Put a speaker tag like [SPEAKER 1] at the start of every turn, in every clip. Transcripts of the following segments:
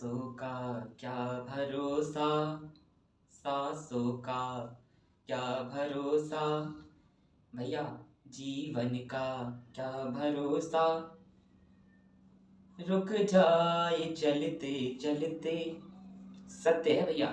[SPEAKER 1] सांसों का क्या भरोसा, सांसों का क्या भरोसा, भैया जीवन का क्या भरोसा, रुक जाए चलते चलते, सत्य है भैया,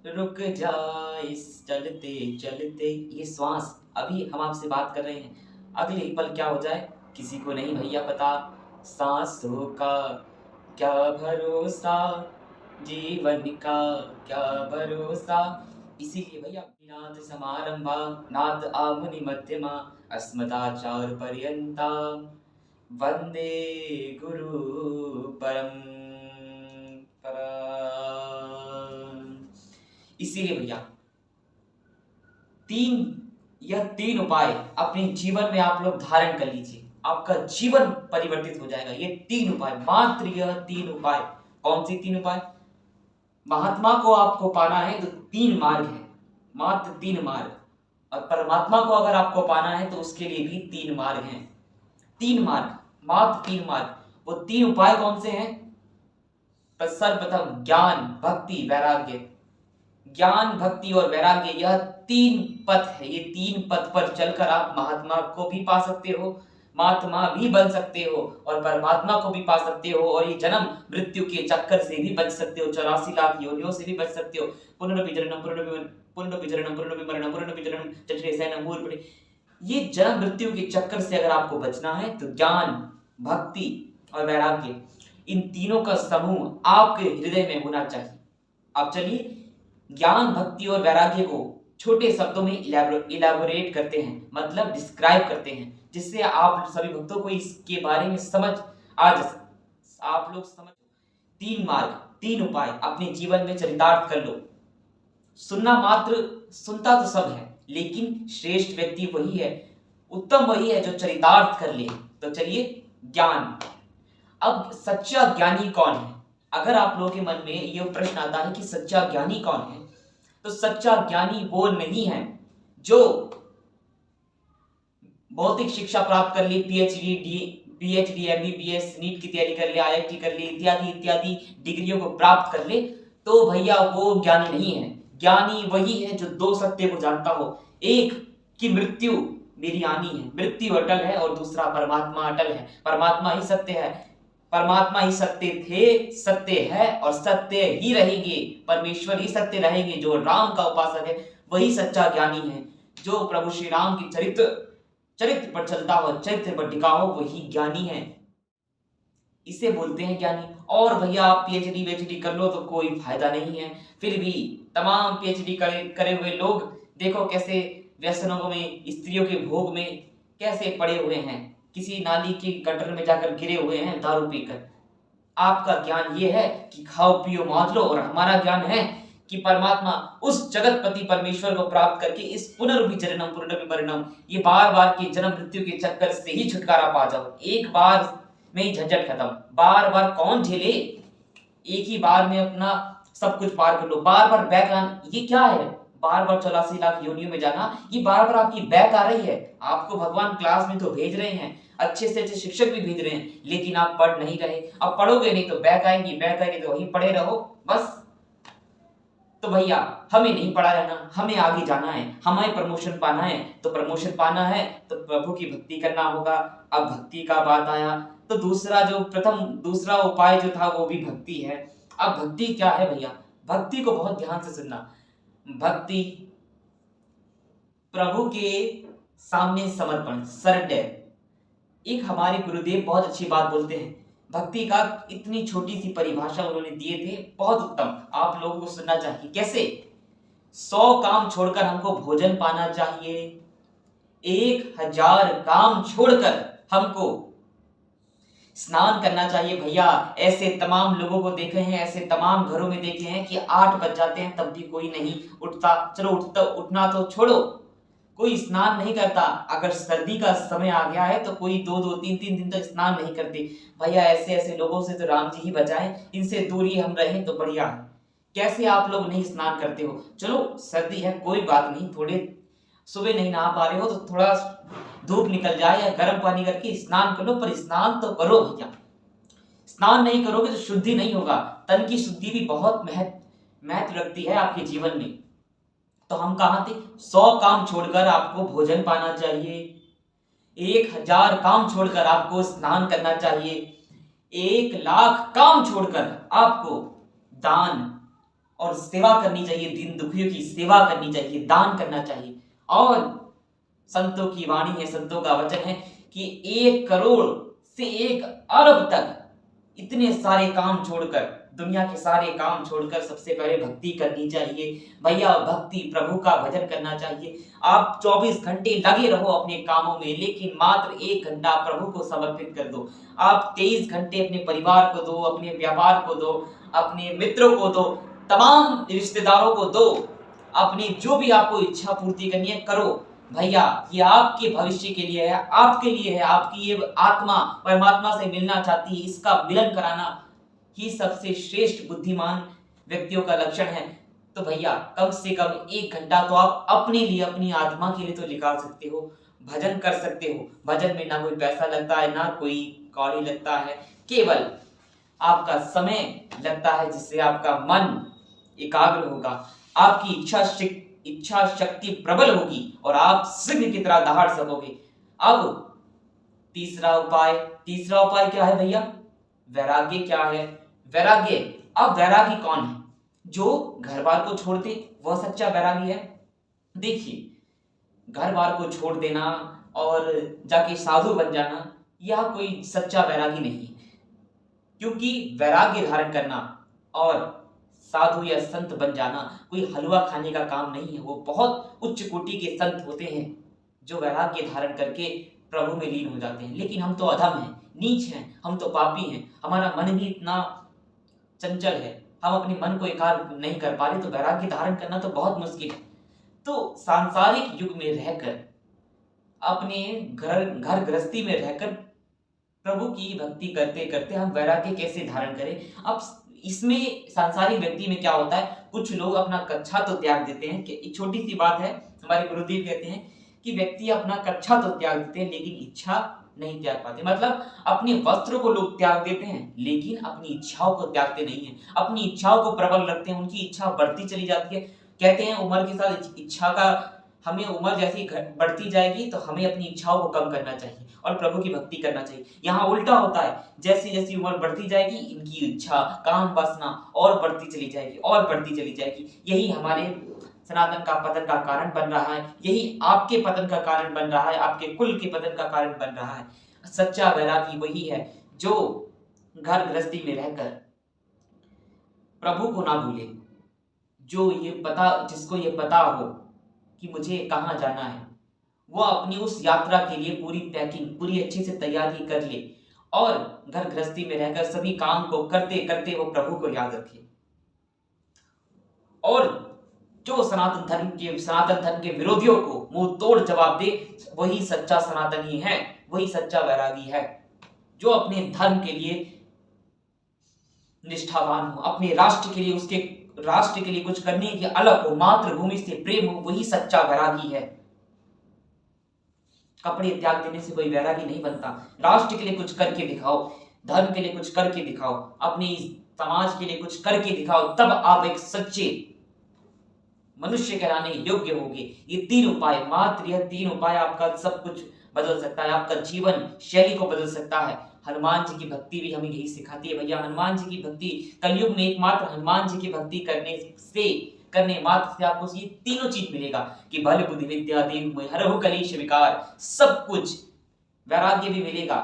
[SPEAKER 1] रुक जाए चलते चलते। ये श्वास, अभी हम आपसे बात कर रहे हैं, अगले ही पल क्या हो जाए किसी को नहीं भैया पता। सांसों का क्या भरोसा, जीवन का क्या भरोसा। इसीलिए भैया नाथ समारंभा, नाथ आमुनि मध्यमा, अस्मदाचार्य पर्यंता, वंदे गुरु परंपरा। इसीलिए भैया यह तीन उपाय अपने जीवन में आप लोग धारण कर लीजिए, आपका जीवन परिवर्तित हो जाएगा। ये तीन उपाय, मात्र यह तीन उपाय। कौन सी तीन उपाय? महात्मा को आपको पाना है तो तीन मार्ग है, मात्र तीन मार्ग। और परमात्मा को अगर आपको पाना है तो उसके लिए भी तीन मार्ग हैं। तीन मार्ग, मात्र तीन मार्ग। वो तीन उपाय कौन से हैं? सर्वप्रथम ज्ञान, भक्ति, वैराग्य। ज्ञान, भक्ति और वैराग्य, यह तीन पथ है। ये तीन पथ पर चलकर आप महात्मा को भी पा सकते हो, महात्मा भी बन सकते हो और परमात्मा को भी पा सकते हो, और ये जन्म मृत्यु के चक्कर से भी बच सकते हो, 84 लाख योनियों से भी बच सकते हो। पुनरपि जननम पुनरपि जननम पुनरपि मरणम पुनरपि जननम जठरे शयनम मूर्धनि। ये जन्म मृत्यु के चक्कर से अगर आपको बचना है तो ज्ञान, भक्ति और वैराग्य, इन तीनों का समूह आपके हृदय में होना चाहिए। अब चलिए ज्ञान, भक्ति और वैराग्य को छोटे शब्दों में इलैबोरेट करते हैं, मतलब डिस्क्राइब करते हैं, जिससे आप सभी भक्तों को इसके बारे में समझ आ जाए। आप लोग समझ, तीन मार्ग, तीन उपाय अपने जीवन में चरितार्थ कर लो। सुनना मात्र, सुनता तो सब है, लेकिन श्रेष्ठ व्यक्ति वही है, उत्तम वही है जो चरितार्थ कर ले। तो चलिए ज्ञान। अब सच्चा ज्ञानी कौन है? अगर आप लोगों के मन में यह प्रश्न आता है कि सच्चा ज्ञानी कौन है, तो सच्चा ज्ञानी वो नहीं है जो भौतिक शिक्षा प्राप्त कर ली, पीएचडी, एमबीबीएस, नीट की तैयारी कर ले, आईआईटी कर ले, इत्यादि इत्यादि डिग्रियों को प्राप्त कर ले, तो भैया वो ज्ञानी नहीं है। ज्ञानी वही है जो दो सत्य को जानता हो, एक की मृत्यु मेरी आनी है, मृत्यु अटल है, और दूसरा परमात्मा अटल है, परमात्मा ही सत्य है, परमात्मा ही सत्य थे, सत्य है और सत्य ही रहेंगे, परमेश्वर ही सत्य रहेंगे। जो राम का उपासक है वही सच्चा ज्ञानी है, जो प्रभु श्री राम की चरित्र पर चलता हो, चरित्र पर टिका हो, वही ज्ञानी है। इसे बोलते हैं ज्ञानी। और भैया आप पीएचडी कर लो तो कोई फायदा नहीं है। फिर भी तमाम पीएचडी करे हुए लोग देखो कैसे व्यसनों में, स्त्रियों के भोग में कैसे पड़े हुए हैं, किसी नाली के गटर में जाकर गिरे हुए हैं दारू पीकर। आपका ज्ञान ये है कि खाओ पियो मौज लो, और हमारा ज्ञान है कि परमात्मा उस जगतपति परमेश्वर को प्राप्त करके इस पुनर्भि जननम पुनर्भि मरणम, ये बार बार के जन्म मृत्यु के चक्कर से ही छुटकारा पा जाओ। एक बार में ही झंझट खत्म। बार बार कौन झेले, एक ही बार में अपना सब कुछ पार कर लो। बार बार बैक आना, ये क्या है? बार बार 84 लाख योनियों में जाना, ये बार बार आपकी बैक आ रही है। आपको भगवान क्लास में तो भेज रहे हैं, अच्छे से अच्छे शिक्षक भी भेज रहे हैं, लेकिन आप पढ़ नहीं रहे। अब पढ़ोगे नहीं तो बैक आएंगी, बैक आएंगे तो वहीं पढ़े रहो बस। तो भैया हमें नहीं पढ़ा रहना, हमें आगे जाना है, हमें प्रमोशन पाना है। तो प्रमोशन पाना है तो प्रभु की भक्ति करना होगा। अब भक्ति का बात आया तो दूसरा उपाय जो था वो भी भक्ति है। अब भक्ति क्या है भैया? भक्ति को बहुत ध्यान से सुनना। भक्ति प्रभु के सामने समर्पण, सरेंडर। एक हमारे गुरुदेव बहुत अच्छी बात बोलते हैं, भक्ति का इतनी छोटी सी परिभाषा उन्होंने दिए थे, बहुत उत्तम, आप लोगों को सुनना चाहिए। कैसे? 100 काम छोड़कर हमको भोजन पाना चाहिए, 1000 काम छोड़कर हमको स्नान करना चाहिए। भैया ऐसे तमाम लोगों को देखे हैं, ऐसे तमाम घरों में देखे हैं कि 8 बज जाते हैं तब भी कोई नहीं उठता। चलो उठना तो छोड़ो, कोई स्नान नहीं करता। अगर सर्दी का समय आ गया है तो कोई 2-2, 3-3 दिन तक स्नान नहीं करते। भैया ऐसे लोगों से तो राम जी ही बचाएं, इनसे दूरी हम रहें तो बढ़िया है। कैसे आप लोग नहीं स्नान करते हो? चलो सर्दी है कोई बात नहीं, थोड़े सुबह नहीं नहा पा रहे हो तो थोड़ा धूप निकल जाए या गर्म पानी करके स्नान कर लो, पर स्नान तो करो भैया। स्नान नहीं करोगे तो शुद्धि नहीं होगा। तन की शुद्धि भी बहुत महत्व रखती है आपके जीवन में। तो हम कहाँ थे? 100 काम छोड़कर आपको भोजन पाना चाहिए, 1000 काम छोड़कर आपको स्नान करना चाहिए, 1,00,000 काम छोड़कर आपको दान और सेवा करनी चाहिए, दीन दुखियों की सेवा करनी चाहिए, दान करना चाहिए। और संतों की वाणी है, संतों का वचन है कि 1 करोड़ से 1 अरब तक इतने सारे काम छोड़कर, दुनिया के सारे काम छोड़कर सबसे पहले भक्ति करनी चाहिए। भैया भक्ति, प्रभु का भजन करना चाहिए। आप 24 घंटे लगे रहो अपने कामों में, लेकिन मात्र 1 घंटा प्रभु को समर्पित कर दो। आप 23 घंटे अपने परिवार को दो, अपने व्यापार को दो, अपने मित्रों को दो, तमाम रिश्तेदारों को दो, अपनी जो भी आपको इच्छा पूर्ति करनी है करो। भैया ये आपके भविष्य के लिए है, आपके लिए है। आपकी ये आत्मा परमात्मा से मिलना चाहती है, इसका मिलन कराना ही सबसे श्रेष्ठ बुद्धिमान व्यक्तियों का लक्षण है। तो भैया कम से कम 1 घंटा तो आप अपने लिए, अपनी आत्मा के लिए तो निकाल सकते हो, भजन कर सकते हो। भजन में ना कोई पैसा लगता है, ना कोई कौड़ी लगता है, केवल आपका समय लगता है, जिससे आपका मन एकाग्र होगा, आपकी इच्छा शक्ति प्रबल होगी और आप सिंह की तरह दहाड़ सकोगे। अब तीसरा उपाय क्या है भैया? वैराग्य क्या है? वैराग्य, अब वैरागी कौन है? जो घर बार को छोड़ दे, वह सच्चा वैरागी है। देखिए, घर बार को छोड़ देना और जाके साधु बन जाना, यह कोई सच्चा वैरागी नहीं है। क्योंकि वैराग्य धारण करना और साधु या संत बन जाना कोई हलवा खाने का काम नहीं है। वो बहुत उच्च कोटि के संत होते हैं जो वैराग्य धारण करके प्रभु में लीन हो जाते हैं। लेकिन हम तो अधम हैं, नीच हैं, हम तो पापी हैं, हमारा मन भी इतना चंचल है, हम अपने मन को एकाग्र नहीं कर पा रहे, तो वैराग्य धारण करना तो बहुत मुश्किल है। तो सांसारिक युग में रहकर, अपने घर गृहस्थी में रहकर प्रभु की भक्ति करते करते हम वैराग्य कैसे धारण करें? अब इसमें सांसारिक व्यक्ति में क्या होता है, कुछ लोग अपना कच्छा तो त्याग देते हैं। कि एक छोटी सी बात है, हमारे गुरुदेव कहते हैं कि व्यक्ति अपना कच्छा तो त्याग देते हैं लेकिन इच्छा नहीं त्याग पाते। मतलब अपने वस्त्रों को लोग त्याग देते हैं लेकिन अपनी इच्छाओं को त्यागते नहीं है। अपनी इच्छाओं को प्रबल रखते हैं, उनकी इच्छा बढ़ती चली जाती है। कहते हैं उम्र के साथ इच्छा का, हमें उम्र जैसी बढ़ती जाएगी तो हमें अपनी इच्छाओं को कम करना चाहिए और प्रभु की भक्ति करना चाहिए। यहाँ उल्टा होता है, जैसी जैसी उम्र बढ़ती जाएगी इनकी इच्छा, काम वासना और बढ़ती चली जाएगी और बढ़ती चली जाएगी। यही हमारे सनातन का पतन का कारण बन रहा है, यही आपके पतन का कारण बन रहा है, आपके कुल के पतन का कारण बन रहा है। सच्चा वैरागी वही है जो घर गृहस्थी में रहकर प्रभु को ना भूले, जो जिसको ये पता हो कि मुझे कहाँ जाना है, वो अपनी उस यात्रा के लिए पूरी पैकिंग, पूरी अच्छे से तैयारी कर ले और घर गृहस्थी में रहकर सभी काम को करते करते वो प्रभु को याद रखे। और जो सनातन धर्म के विरोधियों को मुंह तोड़ जवाब दे, वही सच्चा सनातनी है, वही सच्चा वैरागी है। जो अपने धर्म के लिए निष्ठावान हो, अपने राष्ट्र के लिए, उसके राष्ट्र के लिए कुछ करने की अलग हो, मातृभूमि से प्रेम हो, वही सच्चा वैरागी है। कपड़े त्याग देने से कोई वैरागी नहीं बनता। राष्ट्र के लिए कुछ करके दिखाओ, धर्म के लिए कुछ करके दिखाओ, अपने समाज के लिए कुछ करके दिखाओ, तब आप एक सच्चे मनुष्य कहलाने योग्य होंगे। ये 3 उपाय, मात्र यह 3 उपाय आपका सब कुछ बदल सकता है, आपका जीवन शैली को बदल सकता है। हनुमान जी की भक्ति भी हमें यही सिखाती है भैया। हनुमान जी की भक्ति, कलयुग में एकमात्र हनुमान जी की भक्ति करने मात्र से आपको ये तीनों चीज मिलेगा कि बल बुद्धि विद्या देव हरहु कलेश विकार, सब कुछ। वैराग्य भी मिलेगा,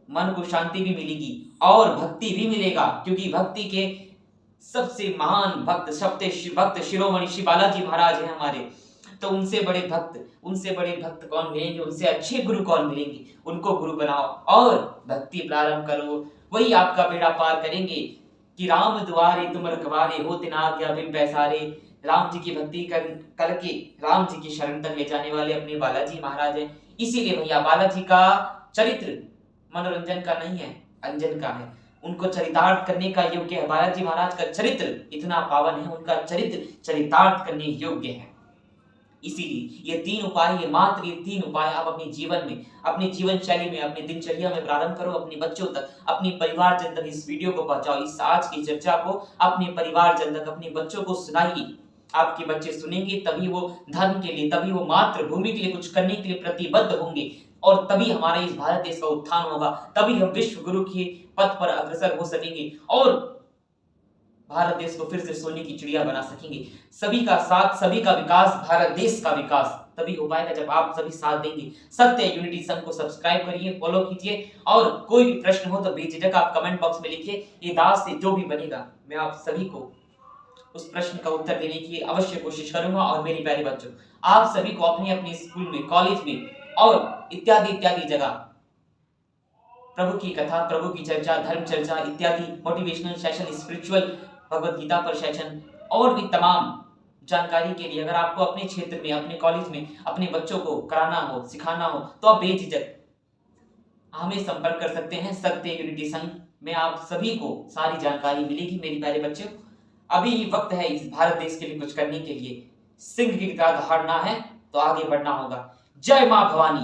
[SPEAKER 1] मन को शांति भी मिलेगी और भक्ति भी मिलेगा, क्योंकि भक्ति के सबसे महान भक्त शिरोमणि श्री बालाजी महाराज हैं हमारे। तो उनसे बड़े भक्त कौन मिलेंगे, उनसे अच्छे गुरु कौन मिलेंगे? उनको गुरु बनाओ और भक्ति प्रारंभ करो, वही आपका बेड़ा पार करेंगे। कि राम द्वारे तुम रखवारे, हो तिन आज्ञा बिन पैसारे। राम जी की भक्ति करके राम जी की शरण तक ले जाने वाले अपने बालाजी महाराज हैं। इसीलिए भैया बालाजी का चरित्र मनोरंजन का नहीं है, अंजन का है। उनको चरितार्थ करने का योग्य है। बालाजी महाराज का चरित्र इतना पावन है, उनका चरित्र चरितार्थ करने योग्य है। इसीलिए ये 3 उपाय, ये मात्र ये 3 उपाय आप अपने जीवन में, अपनी जीवन शैली में, अपनी दिनचर्या में प्रारंभ करो। अपने बच्चों तक, अपने परिवारजन तक इस वीडियो को पहुंचाओ। इस आज की चर्चा को अपने परिवारजन तक, अपने बच्चों को सुनाइए। आपके बच्चे सुनेंगे तभी वो धर्म के लिए, तभी वो मातृभूमि के लिए कुछ करने के लिए प्रतिबद्ध होंगे, और तभी हमारे इस भारत देश का उत्थान होगा। तभी हम विश्व गुरु के पथ पर अग्रसर हो सकेंगे और भारत देश को फिर से सोने की चिड़िया बना सकेंगे। सभी का साथ, सभी का विकास, भारत देश का विकास तभी हो पाएगा जब आप सभी साथ देंगे। सत्य यूनिटी संघ को सब्सक्राइब करिए, फॉलो कीजिए, और कोई भी प्रश्न हो तो बेझिझक आप कमेंट बॉक्स में लिखिए। ये दास से जो भी बनेगा, मैं आप सभी को उस प्रश्न का उत्तर देने की अवश्य कोशिश करूंगा। और मेरे प्यारे बच्चों, आप सभी को अपने अपने स्कूल में, कॉलेज में और इत्यादि इत्यादि जगह प्रभु की कथा, प्रभु की चर्चा, धर्म चर्चा इत्यादि motivational session, spiritual Bhagavad Gita पर सेशन और भी तमाम जानकारी के लिए अगर आपको अपने क्षेत्र में, अपने कॉलेज में अपने बच्चों को कराना हो, सिखाना हो, तो आप बेझिझक हमें संपर्क कर सकते हैं। सत्य यूनिटी संघ में आप सभी को सारी जानकारी मिलेगी। मेरे प्यारे बच्चों, अभी वक्त है इस भारत देश के लिए कुछ करने के लिए। सिंह की तरह दहाड़ना है तो आगे बढ़ना होगा। जय मां भवानी।